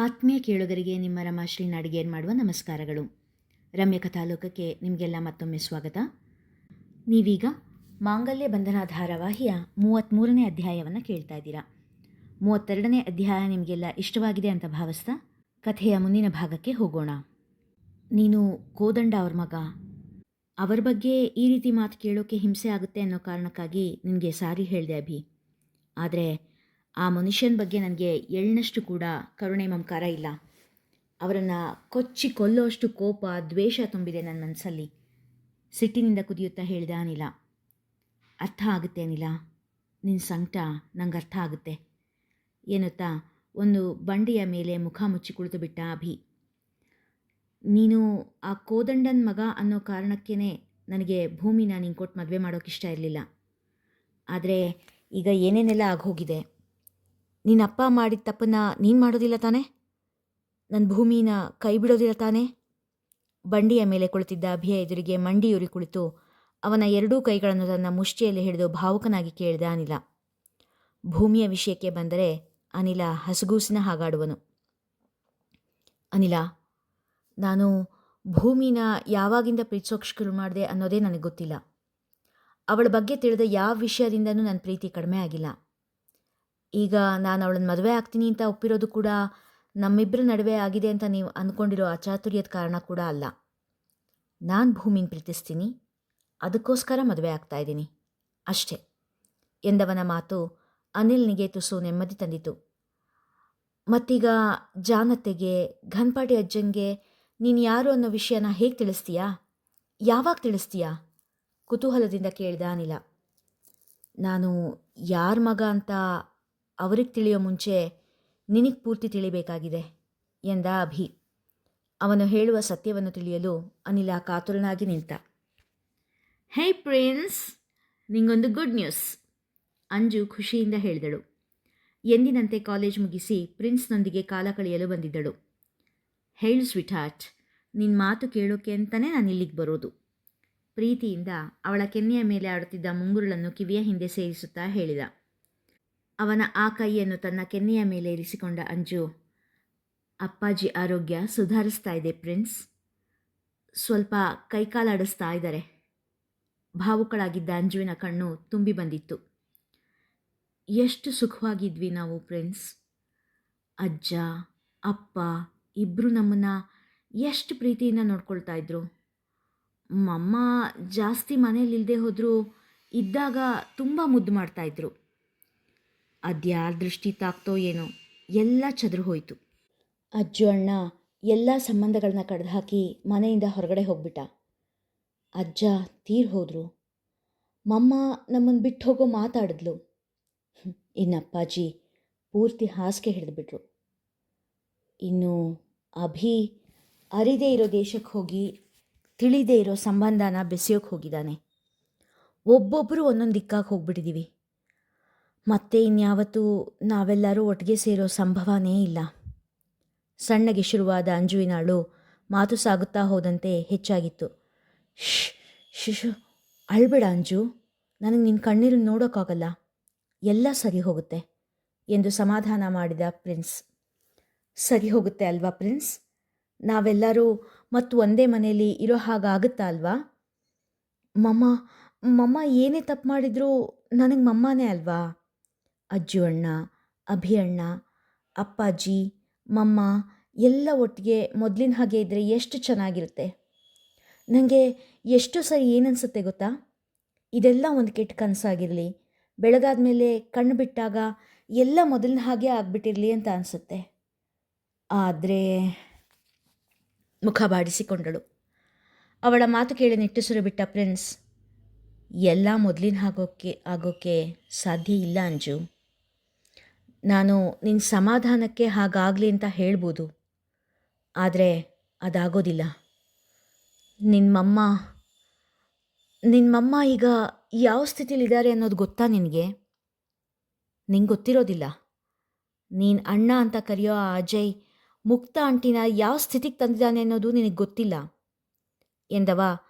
ಆತ್ಮೀಯ ಕೇಳುಗರಿಗೆ ನಿಮ್ಮ ರಮಾಶ್ರೀ ನಾಡಿಗೇರ್ ಮಾಡುವ ನಮಸ್ಕಾರಗಳು. ರಮ್ಯ ಕಥಾಲೋಕಕ್ಕೆ ನಿಮಗೆಲ್ಲ ಮತ್ತೊಮ್ಮೆ ಸ್ವಾಗತ. ನೀವೀಗ ಮಾಂಗಲ್ಯ ಬಂಧನ ಧಾರಾವಾಹಿಯ 33ನೇ ಅಧ್ಯಾಯವನ್ನು ಕೇಳ್ತಾ ಇದ್ದೀರಾ. 32ನೇ ಅಧ್ಯಾಯ ನಿಮಗೆಲ್ಲ ಇಷ್ಟವಾಗಿದೆ ಅಂತ ಭಾವಿಸ್ತಾ ಕಥೆಯ ಮುಂದಿನ ಭಾಗಕ್ಕೆ ಹೋಗೋಣ. ನೀನು ಕೋದಂಡ ಅವ್ರ ಮಗ. ಅವರ ಬಗ್ಗೆ ಈ ರೀತಿ ಮಾತು ಕೇಳೋಕ್ಕೆ ಹಿಂಸೆ ಆಗುತ್ತೆ ಅನ್ನೋ ಕಾರಣಕ್ಕಾಗಿ ನಿನಗೆ ಸಾರಿ ಹೇಳಿದೆ ಅಭಿ. ಆದರೆ ಆ ಮನುಷ್ಯನ ಬಗ್ಗೆ ನನಗೆ ಎಳ್ಳನಷ್ಟು ಕೂಡ ಕರುಣೆ ಮಮಕಾರ ಇಲ್ಲ. ಅವರನ್ನು ಕೊಚ್ಚಿ ಕೊಲ್ಲೋಷ್ಟು ಕೋಪ ದ್ವೇಷ ತುಂಬಿದೆ ನನ್ನ ಮನಸ್ಸಲ್ಲಿ. ಸಿಟ್ಟಿನಿಂದ ಕುದಿಯುತ್ತಾ ಹೇಳಿದ ಅನಿಲ. ಅರ್ಥ ಆಗುತ್ತೆ ಅನಿಲ, ನಿನ್ನ ಸಂಕಟ ನಂಗೆ ಅರ್ಥ ಆಗುತ್ತೆ ಎನ್ನುತ್ತಾ ಒಂದು ಬಂಡೆಯ ಮೇಲೆ ಮುಖ ಮುಚ್ಚಿ ಕುಳಿತು ಬಿಟ್ಟ ಅಭಿ. ನೀನು ಆ ಕೋದಂಡನ ಮಗ ಅನ್ನೋ ಕಾರಣಕ್ಕೇ ನನಗೆ ಭೂಮಿನ ನೀನು ಕೊಟ್ಟು ಮದುವೆ ಮಾಡೋಕ್ಕಿಷ್ಟ ಇರಲಿಲ್ಲ. ಆದರೆ ಈಗ ಏನೇನೆಲ್ಲ ಆಗೋಗಿದೆ. ನಿನ್ನ ಅಪ್ಪ ಮಾಡಿದ ತಪ್ಪನ್ನು ನೀನು ಮಾಡೋದಿಲ್ಲ ತಾನೇ? ನನ್ನ ಭೂಮಿನ ಕೈ ಬಿಡೋದಿಲ್ಲ ತಾನೇ? ಬಂಡಿಯ ಮೇಲೆ ಕುಳಿತಿದ್ದ ಅಭಿಯ ಎದುರಿಗೆ ಮಂಡಿಯೂರಿ ಕುಳಿತು ಅವನ ಎರಡೂ ಕೈಗಳನ್ನು ತನ್ನ ಮುಷ್ಟಿಯಲ್ಲಿ ಹಿಡಿದು ಭಾವುಕನಾಗಿ ಕೇಳಿದ ಅನಿಲ. ಭೂಮಿಯ ವಿಷಯಕ್ಕೆ ಬಂದರೆ ಅನಿಲ ಹಸಗೂಸಿನ ಹಾಗಾಡುವನು. ಅನಿಲ, ನಾನು ಭೂಮಿನ ಯಾವಾಗಿಂದ ಪ್ರೀತಿಸೋಕೆ ಶುರು ಮಾಡಿದೆ ಅನ್ನೋದೇ ನನಗೆ ಗೊತ್ತಿಲ್ಲ. ಅವಳ ಬಗ್ಗೆ ತಿಳಿದ ಯಾವ ವಿಷಯದಿಂದನೂ ನನ್ನ ಪ್ರೀತಿ ಕಡಿಮೆ ಆಗಿಲ್ಲ. ಈಗ ನಾನು ಅವಳನ್ನು ಮದುವೆ ಆಗ್ತೀನಿ ಅಂತ ಒಪ್ಪಿರೋದು ಕೂಡ ನಮ್ಮಿಬ್ಬರ ನಡುವೆ ಆಗಿದೆ ಅಂತ ನೀವು ಅಂದ್ಕೊಂಡಿರೋ ಅಚಾತುರ್ಯದ ಕಾರಣ ಕೂಡ ಅಲ್ಲ. ನಾನು ಭೂಮಿನ ಪ್ರೀತಿಸ್ತೀನಿ, ಅದಕ್ಕೋಸ್ಕರ ಮದುವೆ ಆಗ್ತಾಯಿದ್ದೀನಿ ಅಷ್ಟೇ ಎಂದವನ ಮಾತು ಅನಿಲ್ನಿಗೆ ತುಸು ನೆಮ್ಮದಿ ತಂದಿತು. ಮತ್ತೀಗ ಜಾನತೆಗೆ, ಘನ್ಪಾಟಿ ಅಜ್ಜಂಗೆ ನೀನು ಯಾರು ಅನ್ನೋ ವಿಷಯನ ಹೇಗೆ ತಿಳಿಸ್ತೀಯಾ? ಯಾವಾಗ ತಿಳಿಸ್ತೀಯಾ? ಕುತೂಹಲದಿಂದ ಕೇಳಿದ ಅನಿಲ. ನಾನು ಯಾರ ಮಗ ಅಂತ ಅವ್ರಿಗೆ ತಿಳಿಯೋ ಮುಂಚೆ ನಿನಗೆ ಪೂರ್ತಿ ತಿಳಿಬೇಕಾಗಿದೆ ಎಂದ ಅಭಿ. ಅವನು ಹೇಳುವ ಸತ್ಯವನ್ನು ತಿಳಿಯಲು ಅನಿಲ ಕಾತುರನಾಗಿ ನಿಂತ. ಹೇ ಪ್ರಿನ್ಸ್, ನಿಂಗೊಂದು ಗುಡ್ ನ್ಯೂಸ್, ಅಂಜು ಖುಷಿಯಿಂದ ಹೇಳಿದಳು. ಎಂದಿನಂತೆ ಕಾಲೇಜ್ ಮುಗಿಸಿ ಪ್ರಿನ್ಸ್ನೊಂದಿಗೆ ಕಾಲ ಕಳೆಯಲು ಬಂದಿದ್ದಳು. ಹೇಳು ಸ್ವೀಟ್ ಹಾರ್ಟ್, ನಿನ್ನ ಮಾತು ಕೇಳೋಕೆ ಅಂತಲೇ ನಾನು ಇಲ್ಲಿಗೆ ಬರೋದು. ಪ್ರೀತಿಯಿಂದ ಅವಳ ಕೆನ್ನೆಯ ಮೇಲೆ ಆಡುತ್ತಿದ್ದ ಮುಂಗುರುಳನ್ನು ಕಿವಿಯ ಹಿಂದೆ ಸೇರಿಸುತ್ತಾ ಹೇಳಿದ. ಅವನ ಆ ಕೈಯನ್ನು ತನ್ನ ಕೆನ್ನೆಯ ಮೇಲೆ ಇರಿಸಿಕೊಂಡ ಅಂಜು, ಅಪ್ಪಾಜಿ ಆರೋಗ್ಯ ಸುಧಾರಿಸ್ತಾ ಇದೆ ಪ್ರಿನ್ಸ್. ಸ್ವಲ್ಪ ಕೈಕಾಲಾಡಿಸ್ತಾ ಇದ್ದಾರೆ. ಭಾವುಕಳಾಗಿದ್ದ ಅಂಜುವಿನ ಕಣ್ಣು ತುಂಬಿ ಬಂದಿತ್ತು. ಎಷ್ಟು ಸುಖವಾಗಿದ್ವಿ ನಾವು ಪ್ರಿನ್ಸ್. ಅಜ್ಜ ಅಪ್ಪ ಇಬ್ಬರು ನಮ್ಮನ್ನು ಎಷ್ಟು ಪ್ರೀತಿಯಿಂದ ನೋಡ್ಕೊಳ್ತಾ ಇದ್ರು. ಮಮ್ಮ ಜಾಸ್ತಿ ಮನೇಲಿಲ್ಲದೆ ಹೋದರೂ ಇದ್ದಾಗ ತುಂಬ ಮುದ್ದು ಮಾಡ್ತಾಯಿದ್ರು. ಅದ್ಯಾರ ದೃಷ್ಟಿ ತಾಕ್ತೋ ಏನೋ, ಎಲ್ಲ ಚದುರು ಹೋಯಿತು. ಅಜ್ಜು ಅಣ್ಣ ಎಲ್ಲ ಸಂಬಂಧಗಳನ್ನ ಕಡ್ದು ಹಾಕಿ ಮನೆಯಿಂದ ಹೊರಗಡೆ ಹೋಗ್ಬಿಟ್ಟ. ಅಜ್ಜ ತೀರ್ ಹೋದರು. ಮಮ್ಮ ನಮ್ಮನ್ನು ಬಿಟ್ಟು ಹೋಗೋ ಮಾತಾಡಿದ್ಲು. ಇನ್ನು ಅಪ್ಪಾಜಿ ಪೂರ್ತಿ ಹಾಸಿಗೆ ಹಿಡಿದುಬಿಟ್ರು. ಇನ್ನು ಅಭಿ ಅರಿದೇ ಇರೋ ದೇಶಕ್ಕೆ ಹೋಗಿ ತಿಳಿದೇ ಇರೋ ಸಂಬಂಧನ ಬೆಸೆಯೋಕ್ಕೆ ಹೋಗಿದ್ದಾನೆ. ಒಬ್ಬೊಬ್ಬರು ಒಂದೊಂದು ದಿಕ್ಕಾಗಿ ಹೋಗ್ಬಿಟ್ಟಿದ್ದೀವಿ. ಮತ್ತೆ ಇನ್ಯಾವತ್ತೂ ನಾವೆಲ್ಲರೂ ಒಟ್ಟಿಗೆ ಸೇರೋ ಸಂಭವನೇ ಇಲ್ಲ. ಸಣ್ಣಗೆ ಶುರುವಾದ ಅಂಜುವಿನಾಳು ಮಾತು ಸಾಗುತ್ತಾ ಹೋದಂತೆ ಹೆಚ್ಚಾಗಿತ್ತು. ಶಿಶು ಅಳ್ಬೇಡ ಅಂಜು, ನನಗೆ ನಿನ್ನ ಕಣ್ಣೀರು ನೋಡೋಕ್ಕಾಗಲ್ಲ, ಎಲ್ಲ ಸರಿ ಹೋಗುತ್ತೆ ಎಂದು ಸಮಾಧಾನ ಮಾಡಿದ ಪ್ರಿನ್ಸ್. ಸರಿ ಹೋಗುತ್ತೆ ಅಲ್ವಾ ಪ್ರಿನ್ಸ್? ನಾವೆಲ್ಲರೂ ಮತ್ತು ಒಂದೇ ಮನೆಯಲ್ಲಿ ಇರೋ ಹಾಗಾಗುತ್ತಾ ಅಲ್ವಾ? ಮಮ್ಮ ಏನೇ ತಪ್ಪು ಮಾಡಿದರೂ ನನಗೆ ಮಮ್ಮನೇ ಅಲ್ವಾ? ಅಜ್ಜು ಅಣ್ಣ, ಅಭಿ ಅಣ್ಣ, ಅಪ್ಪಾಜಿ, ಮಮ್ಮ ಎಲ್ಲ ಒಟ್ಟಿಗೆ ಮೊದಲಿನ ಹಾಗೆ ಇದ್ದರೆ ಎಷ್ಟು ಚೆನ್ನಾಗಿರುತ್ತೆ. ನನಗೆ ಎಷ್ಟು ಸರಿ ಏನನ್ಸುತ್ತೆ ಗೊತ್ತಾ? ಇದೆಲ್ಲ ಒಂದು ಕೆಟ್ಟ ಕನಸಾಗಿರಲಿ, ಬೆಳಗಾದ ಮೇಲೆ ಕಣ್ಣು ಬಿಟ್ಟಾಗ ಎಲ್ಲ ಮೊದಲಿನ ಹಾಗೆ ಆಗಿಬಿಟ್ಟಿರಲಿ ಅಂತ ಅನಿಸುತ್ತೆ. ಆದರೆ ಮುಖ ಬಾಡಿಸಿಕೊಂಡಳು. ಅವಳ ಮಾತು ಕೇಳಿ ನಿಟ್ಟುಸಿರು ಬಿಟ್ಟ ಪ್ರಿನ್ಸ್, ಎಲ್ಲ ಮೊದಲಿನ ಆಗೋಕ್ಕೆ ಸಾಧ್ಯ ಇಲ್ಲ ಅಂಜು. ನಾನು ನಿನ್ನ ಸಮಾಧಾನಕ್ಕೆ ಹಾಗಾಗಲಿ ಅಂತ ಹೇಳ್ಬೋದು, ಆದರೆ ಅದಾಗೋದಿಲ್ಲ. ನಿನ್ನ ಮಮ್ಮ ಈಗ ಯಾವ ಸ್ಥಿತಿಲಿದ್ದಾರೆ ಅನ್ನೋದು ಗೊತ್ತಾ ನಿನಗೆ? ನಿಂಗೆ ಗೊತ್ತಿರೋದಿಲ್ಲ. ನೀನು ಅಣ್ಣ ಅಂತ ಕರೆಯೋ ಆ ಅಜಯ್ ಮುಕ್ತ ಆಂಟಿನ ಯಾವ ಸ್ಥಿತಿಗೆ ತಂದಿದ್ದಾನೆ ಅನ್ನೋದು ನಿನಗೆ ಗೊತ್ತಿಲ್ಲ ಎಂದವ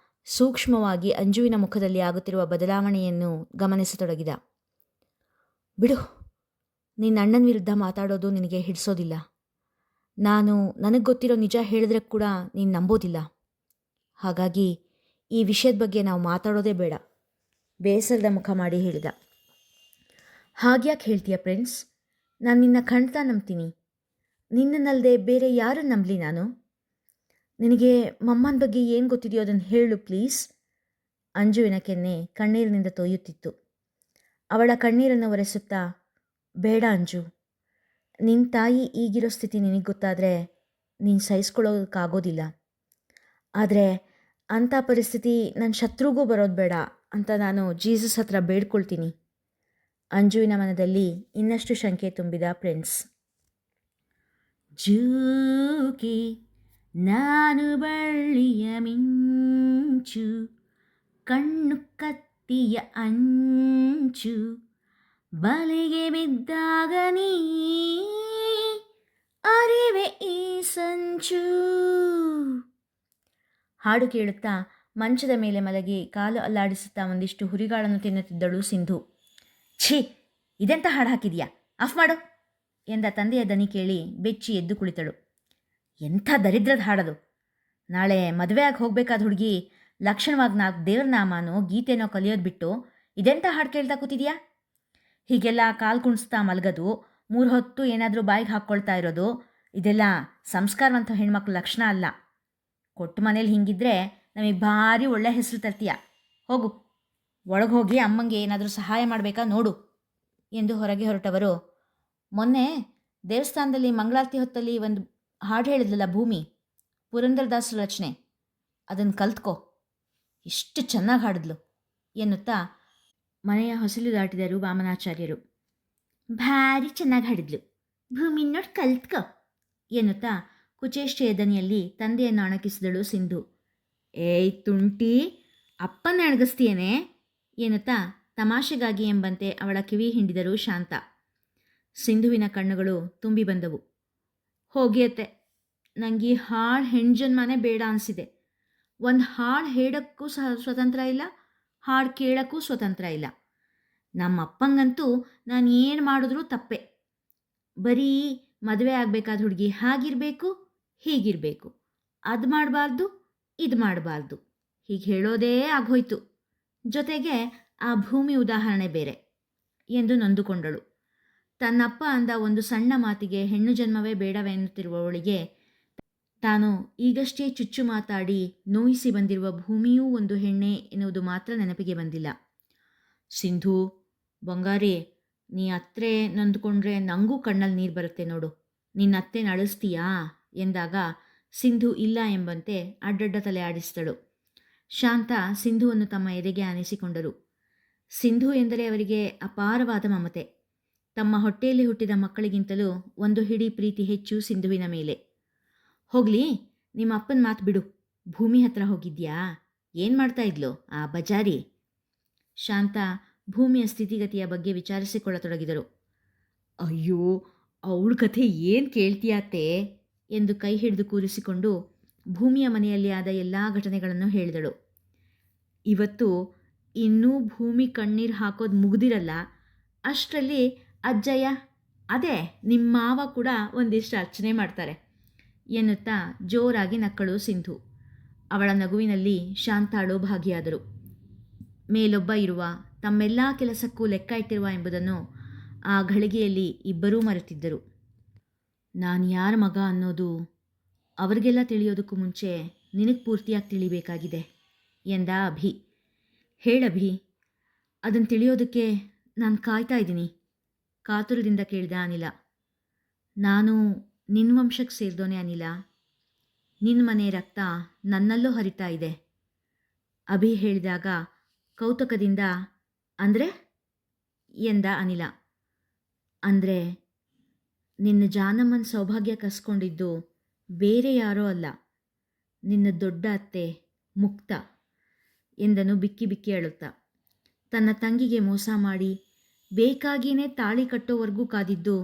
ಸೂಕ್ಷ್ಮವಾಗಿ ಅಂಜುವಿನ ಮುಖದಲ್ಲಿ ಆಗುತ್ತಿರುವ ಬದಲಾವಣೆಯನ್ನು ಗಮನಿಸತೊಡಗಿದ. ಬಿಡು, ನಿನ್ನ ಅಣ್ಣನ ವಿರುದ್ಧ ಮಾತಾಡೋದು ನಿನಗೆ ಹಿಡಿಸೋದಿಲ್ಲ. ನನಗೆ ಗೊತ್ತಿರೋ ನಿಜ ಹೇಳಿದ್ರೆ ಕೂಡ ನೀನು ನಂಬೋದಿಲ್ಲ. ಹಾಗಾಗಿ ಈ ವಿಷಯದ ಬಗ್ಗೆ ನಾವು ಮಾತಾಡೋದೇ ಬೇಡ, ಬೇಸರದ ಮುಖ ಮಾಡಿ ಹೇಳಿದ. ಹಾಗ್ಯಾಕೆ ಹೇಳ್ತೀಯ ಪ್ರಿನ್ಸ್? ನಾನು ನಿನ್ನ ಖಂಡಿತ ನಂಬ್ತೀನಿ. ನಿನ್ನನ್ನಲ್ಲದೆ ಬೇರೆ ಯಾರನ್ನು ನಂಬಲಿ ನಾನು? ನಿನಗೆ ಮಮ್ಮನ ಬಗ್ಗೆ ಏನು ಗೊತ್ತಿದೆಯೋ ಅದನ್ನು ಹೇಳು ಪ್ಲೀಸ್. ಅಂಜುವಿನ ಕೆನ್ನೆ ಕಣ್ಣೀರಿನಿಂದ ತೊಯ್ಯುತ್ತಿತ್ತು. ಅವಳ ಕಣ್ಣೀರನ್ನು ಒರೆಸುತ್ತಾ, ಬೇಡ ಅಂಜು, ನಿನ್ನ ತಾಯಿ ಈಗಿರೋ ಸ್ಥಿತಿ ನಿನಗೆ ಗೊತ್ತಾದರೆ ನೀನು ಸಹಿಸ್ಕೊಳ್ಳೋಕ್ಕಾಗೋದಿಲ್ಲ. ಆದರೆ ಅಂಥ ಪರಿಸ್ಥಿತಿ ನನ್ನ ಶತ್ರುಗೂ ಬರೋದು ಬೇಡ ಅಂತ ನಾನು ಜೀಸಸ್ ಹತ್ರ ಬೇಡ್ಕೊಳ್ತೀನಿ. ಅಂಜುವಿನ ಮನದಲ್ಲಿ ಇನ್ನಷ್ಟು ಶಂಕೆ ತುಂಬಿದ ಪ್ರಿನ್ಸ್. ಜೂಕಿ ನಾನು ಬಳ್ಳಿಯ ಮಿಂಚು, ಕಣ್ಣು ಕತ್ತಿಯ ಅಂಚು, ಬಲೆಗೆ ಬಿದ್ದಾಗ ನೀ ಅರಿವೆ ಈ ಸಂಚು. ಹಾಡು ಕೇಳುತ್ತಾ ಮಂಚದ ಮೇಲೆ ಮಲಗಿ ಕಾಲು ಅಲ್ಲಾಡಿಸುತ್ತಾ ಒಂದಿಷ್ಟು ಹುರಿಗಾಳನ್ನು ತಿನ್ನುತ್ತಿದ್ದಳು ಸಿಂಧು. ಛೀ, ಇದೆಂತ ಹಾಡು ಹಾಕಿದೆಯಾ, ಆಫ್ ಮಾಡು ಎಂದ ತಂದೆಯ ದನಿ ಕೇಳಿ ಬೆಚ್ಚಿ ಎದ್ದು ಕುಳಿತಳು. ಎಂಥ ದರಿದ್ರದ ಹಾಡದು. ನಾಳೆ ಮದುವೆಯಾಗಿ ಹೋಗಬೇಕಾದ ಹುಡುಗಿ ಲಕ್ಷಣವಾಗಿ 4 ದೇವ್ರ ನಾಮನೋ ಗೀತೆನೋ ಕಲಿಯೋದು ಬಿಟ್ಟು ಇದೆಂಥ ಹಾಡು ಕೇಳ್ತಾ ಕೂತಿದ್ಯಾ? ಹೀಗೆಲ್ಲ ಕಾಲು ಕುಣಿಸ್ತಾ ಮಲಗೋದು, 3 ಹೊತ್ತು ಏನಾದರೂ ಬಾಯಿಗೆ ಹಾಕ್ಕೊಳ್ತಾ ಇರೋದು, ಇದೆಲ್ಲ ಸಂಸ್ಕಾರವಂತ ಹೆಣ್ಮಕ್ಳ ಲಕ್ಷಣ ಅಲ್ಲ. ಕೊಟ್ಟು ಮನೇಲಿ ಹಿಂಗಿದ್ರೆ ನಮಗೆ ಭಾರಿ ಒಳ್ಳೆ ಹೆಸರು ತರ್ತೀಯ. ಹೋಗು, ಒಳಗೆ ಹೋಗಿ ಅಮ್ಮಂಗೆ ಏನಾದರೂ ಸಹಾಯ ಮಾಡಬೇಕಾ ನೋಡು ಎಂದು ಹೊರಗೆ ಹೊರಟವರು, ಮೊನ್ನೆ ದೇವಸ್ಥಾನದಲ್ಲಿ ಮಂಗಳಾರತಿ ಹೊತ್ತಲ್ಲಿ ಒಂದು ಹಾಡು ಹೇಳಿದ್ಲಲ್ಲ ಭೂಮಿ, ಪುರಂದರದಾಸರ ರಚನೆ, ಅದನ್ನು ಕಲ್ತ್ಕೋ, ಎಷ್ಟು ಚೆನ್ನಾಗಿ ಹಾಡಿದ್ಲು ಎನ್ನುತ್ತಾ ಮನೆಯ ಹೊಸಲು ದಾಟಿದರು ವಾಮನಾಚಾರ್ಯರು. ಭಾರಿ ಚೆನ್ನಾಗಿ ಹಾಡಿದ್ಲು ಭೂಮಿ, ನೋಡಿ ಕಲ್ತ್ಕೋ ಎನ್ನುತ್ತಾ ಕುಚೇಷ್ಟೆಯ ದನಿಯಲ್ಲಿ ತಂದೆಯನ್ನು ಅಣಕಿಸಿದಳು ಸಿಂಧು. ಏಯ್ ತುಂಟಿ, ಅಪ್ಪನ ಅಣಗಿಸ್ತೀಯೇನೆ ಎನ್ನುತ್ತಾ ತಮಾಷೆಗಾಗಿ ಎಂಬಂತೆ ಅವಳ ಕಿವಿ ಹಿಂಡಿದರು ಶಾಂತ. ಸಿಂಧುವಿನ ಕಣ್ಣುಗಳು ತುಂಬಿ ಬಂದವು. ಹೋಗಿಯತ್ತೆ, ನನಗೆ ಈ ಹಾಡು ಹೆಣ್ಜನ್ಮನೇ ಬೇಡ ಅನಿಸಿದೆ. ಒಂದು ಹಾಡು ಹೇಳೋಕ್ಕೂ ಸ್ವತಂತ್ರ ಇಲ್ಲ, ಹಾಡು ಕೇಳೋಕ್ಕೂ ಸ್ವತಂತ್ರ ಇಲ್ಲ. ನಮ್ಮ ಅಪ್ಪಂಗಂತೂ ನಾನು ಏನು ಮಾಡಿದ್ರೂ ತಪ್ಪೆ. ಬರೀ ಮದುವೆ ಆಗಬೇಕಾದ ಹುಡುಗಿ ಹಾಗಿರಬೇಕು, ಹೀಗಿರಬೇಕು, ಅದು ಮಾಡಬಾರ್ದು, ಇದು ಮಾಡಬಾರ್ದು, ಹೀಗೆ ಹೇಳೋದೇ ಆಗೋಯ್ತು. ಜೊತೆಗೆ ಆ ಭೂಮಿ ಉದಾಹರಣೆ ಬೇರೆ ಎಂದು ನೊಂದುಕೊಂಡಳು. ತನ್ನಪ್ಪ ಅಂದ ಒಂದು ಸಣ್ಣ ಮಾತಿಗೆ ಹೆಣ್ಣು ಜನ್ಮವೇ ಬೇಡವೆನ್ನುತ್ತಿರುವವಳಿಗೆ ತಾನು ಈಗಷ್ಟೇ ಚುಚ್ಚು ಮಾತಾಡಿ ನೋಯಿಸಿ ಬಂದಿರುವ ಭೂಮಿಯೂ ಒಂದು ಹೆಣ್ಣೆ ಎನ್ನುವುದು ಮಾತ್ರ ನೆನಪಿಗೆ ಬಂದಿಲ್ಲ. ಸಿಂಧು ಬಂಗಾರಿ, ನೀ ಅತ್ತೆ ನೊಂದುಕೊಂಡ್ರೆ ನನಗೂ ಕಣ್ಣಲ್ಲಿ ನೀರು ಬರುತ್ತೆ ನೋಡು, ನಿನ್ನ ಅತ್ತೆ ಅಳಿಸ್ತೀಯಾ ಎಂದಾಗ ಸಿಂಧು ಇಲ್ಲ ಎಂಬಂತೆ ಅಡ್ಡಡ್ಡ ತಲೆ ಆಡಿಸಿದಳು. ಶಾಂತ ಸಿಂಧುವನ್ನು ತಮ್ಮ ಎದೆಗೆ ಆನಿಸಿಕೊಂಡರು. ಸಿಂಧು ಎಂದರೆ ಅವರಿಗೆ ಅಪಾರವಾದ ಮಮತೆ. ತಮ್ಮ ಹೊಟ್ಟೆಯಲ್ಲಿ ಹುಟ್ಟಿದ ಮಕ್ಕಳಿಗಿಂತಲೂ ಒಂದು ಹಿಡಿ ಪ್ರೀತಿ ಹೆಚ್ಚು ಸಿಂಧುವಿನ ಮೇಲೆ. ಹೋಗಲಿ, ನಿಮ್ಮ ಅಪ್ಪನ ಮಾತು ಬಿಡು, ಭೂಮಿ ಹತ್ರ ಹೋಗಿದ್ಯಾ? ಏನು ಮಾಡ್ತಾ ಇದ್ಲು ಆ ಬಜಾರಿ? ಶಾಂತ ಭೂಮಿಯ ಸ್ಥಿತಿಗತಿಯ ಬಗ್ಗೆ ವಿಚಾರಿಸಿಕೊಳ್ಳತೊಡಗಿದರು. ಅಯ್ಯೋ, ಅವಳ ಕಥೆ ಏನು ಕೇಳ್ತೀಯಾತೆ ಎಂದು ಕೈ ಹಿಡಿದು ಕೂರಿಸಿಕೊಂಡು ಭೂಮಿಯ ಮನೆಯಲ್ಲಿ ಆದ ಎಲ್ಲ ಘಟನೆಗಳನ್ನು ಹೇಳಿದಳು. ಇವತ್ತು ಇನ್ನೂ ಭೂಮಿ ಕಣ್ಣೀರು ಹಾಕೋದು ಮುಗ್ದಿರಲ್ಲ, ಅಷ್ಟರಲ್ಲಿ ಅಜ್ಜಯ್ಯ, ಅದೇ ನಿಮ್ಮ ಮಾವ ಕೂಡ ಒಂದಿಷ್ಟು ಅರ್ಚನೆ ಮಾಡ್ತಾರೆ ಎನ್ನುತ್ತಾ ಜೋರಾಗಿ ನಕ್ಕಳು ಸಿಂಧು. ಅವಳ ನಗುವಿನಲ್ಲಿ ಶಾಂತಾಳು ಭಾಗಿಯಾದರು. ಮೇಲೊಬ್ಬ ಇರುವ, ತಮ್ಮೆಲ್ಲ ಕೆಲಸಕ್ಕೂ ಲೆಕ್ಕ ಇಟ್ಟಿರುವ ಎಂಬುದನ್ನು ಆ ಘಳಿಗೆಯಲ್ಲಿ ಇಬ್ಬರೂ ಮರೆತಿದ್ದರು. ನಾನು ಯಾರ ಮಗ ಅನ್ನೋದು ಅವರಿಗೆಲ್ಲ ತಿಳಿಯೋದಕ್ಕೂ ಮುಂಚೆ ನಿನಗೆ ಪೂರ್ತಿಯಾಗಿ ತಿಳಿಬೇಕಾಗಿದೆ ಎಂದ ಅಭಿ. ಹೇಳಭಿ, ಅದನ್ನು ತಿಳಿಯೋದಕ್ಕೆ ನಾನು ಕಾಯ್ತಾ ಇದ್ದೀನಿ, ಕಾತುರದಿಂದ ಕೇಳಿದ ಅನಿಲ. ನಾನು ನಿನ್ನ ವಂಶಕ್ಕೆ ಸೇರಿದೋನೆ ಅನಿಲ, ನಿನ್ನ ಮನೆ ರಕ್ತ ನನ್ನಲ್ಲೂ ಹರಿತಾ ಇದೆ. ಅಭಿ ಹೇಳಿದಾಗ ಕೌತುಕದಿಂದ ಅಂದರೆ ಎಂದ ಅನಿಲ. ಅಂದರೆ ನಿನ್ನ ಜಾನಮ್ಮನ ಸೌಭಾಗ್ಯ ಕಸ್ಕೊಂಡಿದ್ದು ಬೇರೆ ಯಾರೋ ಅಲ್ಲ, ನಿನ್ನ ದೊಡ್ಡ ಅತ್ತೆ ಮುಕ್ತ ಎಂದನು ಬಿಕ್ಕಿ ಬಿಕ್ಕಿ ಅಳುತ್ತಾ. ತನ್ನ ತಂಗಿಗೆ ಮೋಸ ಮಾಡಿ ಬೇಕಾಗಿಯೇ ತಾಳಿ ಕಟ್ಟೋವರೆಗೂ ಕಾದಿದ್ದು,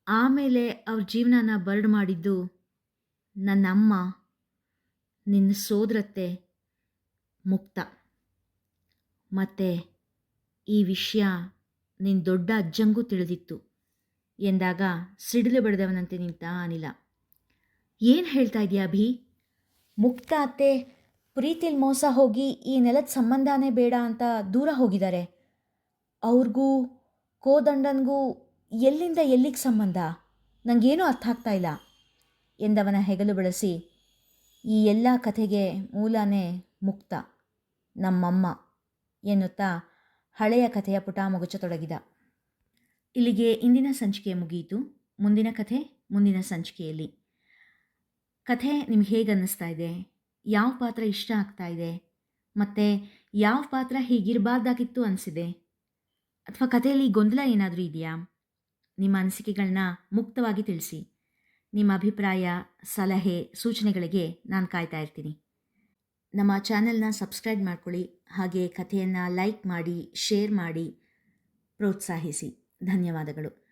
ಆಮೇಲೆ ಅವ್ರ ಜೀವನನ ಬರ್ಡ್ ಮಾಡಿದ್ದು ನನ್ನ ಅಮ್ಮ, ನಿನ್ನ ಸೋದರತ್ತೆ ಮುಕ್ತ. ಮತ್ತು ಈ ವಿಷಯ ನಿನ್ನ ದೊಡ್ಡ ಅಜ್ಜಂಗೂ ತಿಳಿದಿತ್ತು ಎಂದಾಗ ಸಿಡಿಲು ಬಡಿದವನಂತೆ ನಿಂತ ಅನಿಲ. ಏನು ಹೇಳ್ತಾ ಇದೆಯಾ ಅಭಿ? ಮುಕ್ತ ಅತ್ತೆ ಪ್ರೀತಿಲಿ ಮೋಸ ಹೋಗಿ ಈ ನೆಲದ ಸಂಬಂಧನೇ ಬೇಡ ಅಂತ ದೂರ ಹೋಗಿದ್ದಾರೆ. ಅವ್ರಿಗೂ ಕೋದಂಡನಿಗೂ ಎಲ್ಲಿಂದ ಎಲ್ಲಿಗೆ ಸಂಬಂಧ? ನನಗೇನೂ ಅರ್ಥ ಆಗ್ತಾ ಇಲ್ಲ ಎಂದವನ ಹೆಗಲು ಬಳಸಿ, ಈ ಎಲ್ಲ ಕಥೆಗೆ ಮೂಲನೇ ಮುಕ್ತ, ನಮ್ಮಮ್ಮ ಎನ್ನುತ್ತಾ ಹಳೆಯ ಕಥೆಯ ಪುಟ ಮುಗುಚತೊಡಗಿದ. ಇಲ್ಲಿಗೆ ಇಂದಿನ ಸಂಚಿಕೆ ಮುಗಿಯಿತು. ಮುಂದಿನ ಕಥೆ ಮುಂದಿನ ಸಂಚಿಕೆಯಲ್ಲಿ. ಕಥೆ ನಿಮ್ಗೆ ಹೇಗೆ ಅನ್ನಿಸ್ತಾ ಇದೆ? ಯಾವ ಪಾತ್ರ ಇಷ್ಟ ಆಗ್ತಾ ಇದೆ? ಮತ್ತು ಯಾವ ಪಾತ್ರ ಹೀಗಿರಬಾರ್ದಾಗಿತ್ತು ಅನಿಸಿದೆ? ಅಥವಾ ಕಥೆಯಲ್ಲಿ ಗೊಂದಲ ಏನಾದರೂ ಇದೆಯಾ? ನಿಮ್ಮ ಅನಿಸಿಕೆಗಳನ್ನ ಮುಕ್ತವಾಗಿ ತಿಳಿಸಿ. ನಿಮ್ಮ ಅಭಿಪ್ರಾಯ, ಸಲಹೆ, ಸೂಚನೆಗಳಿಗೆ ನಾನು ಕಾಯ್ತಾ ಇರ್ತೀನಿ. ನಮ್ಮ ಚಾನೆಲ್ನ ಸಬ್ಸ್ಕ್ರೈಬ್ ಮಾಡ್ಕೊಳ್ಳಿ. ಹಾಗೆ ಕಥೆಯನ್ನು ಲೈಕ್ ಮಾಡಿ, ಶೇರ್ ಮಾಡಿ, ಪ್ರೋತ್ಸಾಹಿಸಿ. ಧನ್ಯವಾದಗಳು.